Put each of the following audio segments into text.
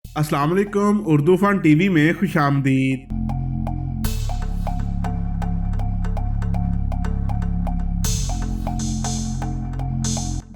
अस्सलाम वालेकुम, Urdu fun TV में खुशामदीद।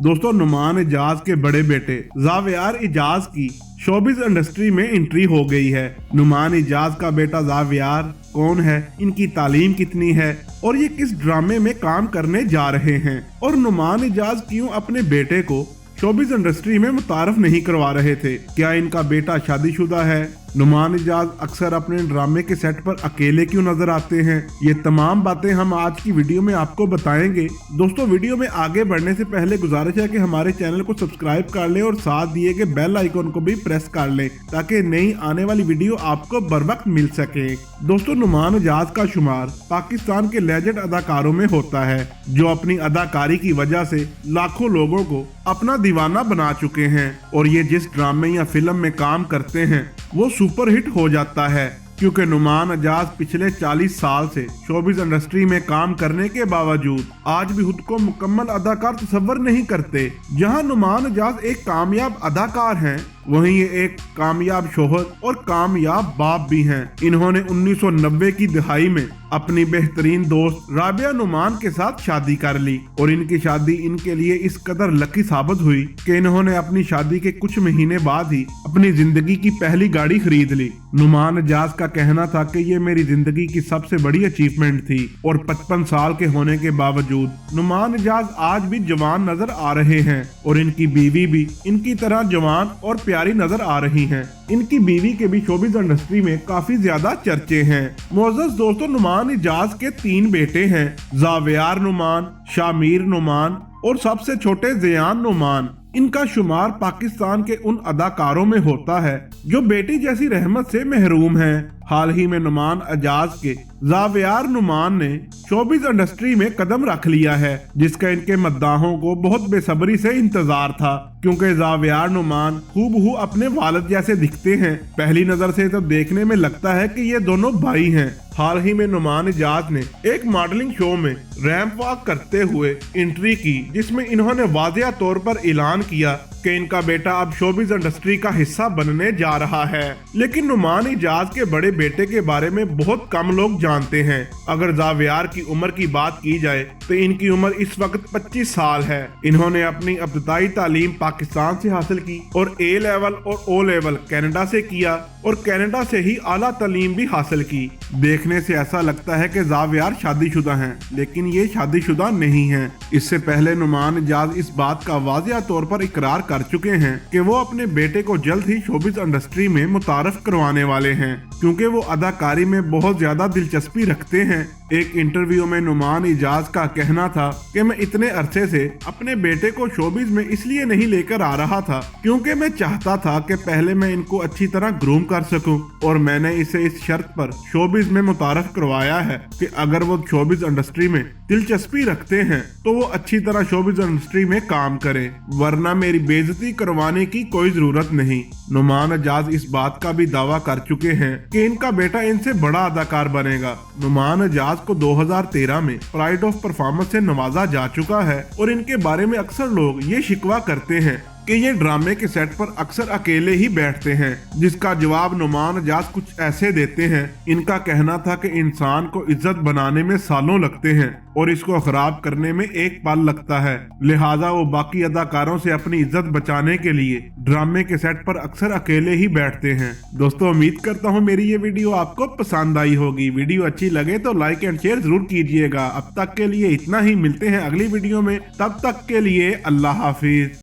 दोस्तों, नुमान इजाज के बड़े बेटे ज़ावियार इजाज की शोबिज इंडस्ट्री में एंट्री हो गई है। नुमान इजाज का बेटा ज़ावियार कौन है, इनकी तालीम कितनी है और ये किस ड्रामे में काम करने जा रहे हैं, और नुमान इजाज क्यों अपने बेटे को शोबिज इंडस्ट्री में मुतारफ नहीं करवा रहे थे। क्या इनका बेटा शादीशुदा है? नुमान इजाज अक्सर अपने ड्रामे के सेट पर अकेले क्यों नजर आते हैं? ये तमाम बातें हम आज की वीडियो में आपको बताएंगे। दोस्तों, वीडियो में आगे बढ़ने से पहले गुजारिश है कि हमारे चैनल को सब्सक्राइब कर लें और साथ दिए गए बेल आइकन को भी प्रेस कर लें ताकि नई आने वाली वीडियो आपको बर वक्त मिल सके। दोस्तों, नुमान इजाज का शुमार पाकिस्तान के लेजेंड अदाकारों में होता है जो अपनी अदाकारी की वजह से लाखों लोगों को अपना दीवाना बना चुके हैं, और ये जिस ड्रामे या फिल्म में काम करते हैं वो सुपरहिट हो जाता है। क्योंकि नुमान इजाज पिछले 40 साल से शोबिज इंडस्ट्री में काम करने के बावजूद आज भी खुद को मुकम्मल अदाकार तस्वर नहीं करते। जहां नुमान इजाज एक कामयाब अदाकार हैं, वहीं ये एक कामयाब शोहर और कामयाब बाप भी हैं। इन्होंने 1990 की दहाई में अपनी बेहतरीन दोस्त राबिया नुमान के साथ शादी कर ली, और इनकी शादी इनके लिए इस कदर लकी साबित हुई कि इन्होंने अपनी शादी के कुछ महीने बाद ही अपनी जिंदगी की पहली गाड़ी खरीद ली। नुमान इजाज का कहना था कि ये मेरी जिंदगी की सबसे बड़ी अचीवमेंट थी, और 55 साल के होने के बावजूद नुमान इजाज आज भी जवान नजर आ रहे हैं, और इनकी बीवी भी इनकी तरह जवान और प्यारी नजर आ रही हैं। इनकी बीवी के भी शोबिज इंडस्ट्री में काफी ज्यादा चर्चे हैं। मोअज़्ज़ज़ दोस्तों, नुमान इजाज के 3 बेटे हैं, ज़ावियार नुमान, शामीर नुमान और सबसे छोटे ज़ियान नुमान। इनका शुमार पाकिस्तान के उन अदाकारों में होता है जो बेटी जैसी रहमत से महरूम हैं। हाल ही में नुमान इजाज के ज़ावियार नुमान ने शोबिज इंडस्ट्री में कदम रख लिया है, जिसका इनके मद्दाहों को बहुत बेसब्री से इंतजार था, क्योंकि ज़ावियार नुमान हूबहू अपने वालिद जैसे दिखते हैं। पहली नजर से तो देखने में लगता है कि ये दोनों भाई हैं। हाल ही में नुमान इजाज ने एक मॉडलिंग शो में रैंप वॉक करते हुए एंट्री की, जिसमें इन्होंने वाज़िया तौर पर ऐलान किया कि इनका बेटा अब शोबिज इंडस्ट्री का हिस्सा बनने जा रहा है। लेकिन नुमान इजाज के बड़े बेटे के बारे में बहुत कम लोग जानते हैं। अगर ज़ावियार की उम्र की बात की जाए तो इनकी उम्र इस वक्त 25 साल है। इन्होंने अपनी इब्तिदाई तालीम पाकिस्तान से हासिल की और ए लेवल और ओ लेवल कनाडा से किया, और कनाडा से ही आला तालीम भी हासिल की। देखने से ऐसा लगता है कि ज़ावियार शादीशुदा हैं, लेकिन ये शादीशुदा नहीं हैं। इससे पहले नुमान इजाज इस बात का वाज़िया तौर पर इकरार कर चुके हैं कि वो अपने बेटे को जल्द ही शोबिज इंडस्ट्री में मुतारफ करवाने वाले हैं, क्योंकि वो अदाकारी में बहुत ज्यादा दिलचस्पी रखते हैं। एक इंटरव्यू में नुमान इजाज का कहना था कि मैं इतने अरसे से अपने बेटे को शोबिज में इसलिए नहीं लेकर आ रहा था क्योंकि मैं चाहता था कि पहले मैं इनको अच्छी तरह ग्रूम कर सकूं, और मैंने इसे इस शर्त पर शोबिज में मुतारफ करवाया है कि अगर वो शोबिज इंडस्ट्री में दिलचस्पी रखते हैं तो वो अच्छी तरह शोबिज इंडस्ट्री में काम करें, वरना मेरी बेइज्जती करवाने की कोई जरूरत नहीं। नुमान इजाज इस बात का भी दावा कर चुके हैं कि इनका बेटा इनसे बड़ा अदाकार बनेगा। नुमान इजाज को 2013 में प्राइड ऑफ परफॉर्मेंस से नवाजा जा चुका है, और इनके बारे में अक्सर लोग ये शिकवा करते हैं कि ये ड्रामे के सेट पर अक्सर अकेले ही बैठते हैं, जिसका जवाब नुमान इजाज कुछ ऐसे देते हैं। इनका कहना था कि इंसान को इज्जत बनाने में सालों लगते हैं और इसको खराब करने में एक पल लगता है, लिहाजा वो बाकी अदाकारों से अपनी इज्जत बचाने के लिए ड्रामे के सेट पर अक्सर अकेले ही बैठते हैं। दोस्तों, उम्मीद करता हूँ मेरी ये वीडियो आपको पसंद आई होगी। वीडियो अच्छी लगे तो लाइक एंड शेयर जरूर कीजिएगा। अब तक के लिए इतना ही, मिलते हैं अगली वीडियो में, तब तक के लिए अल्लाह हाफिज।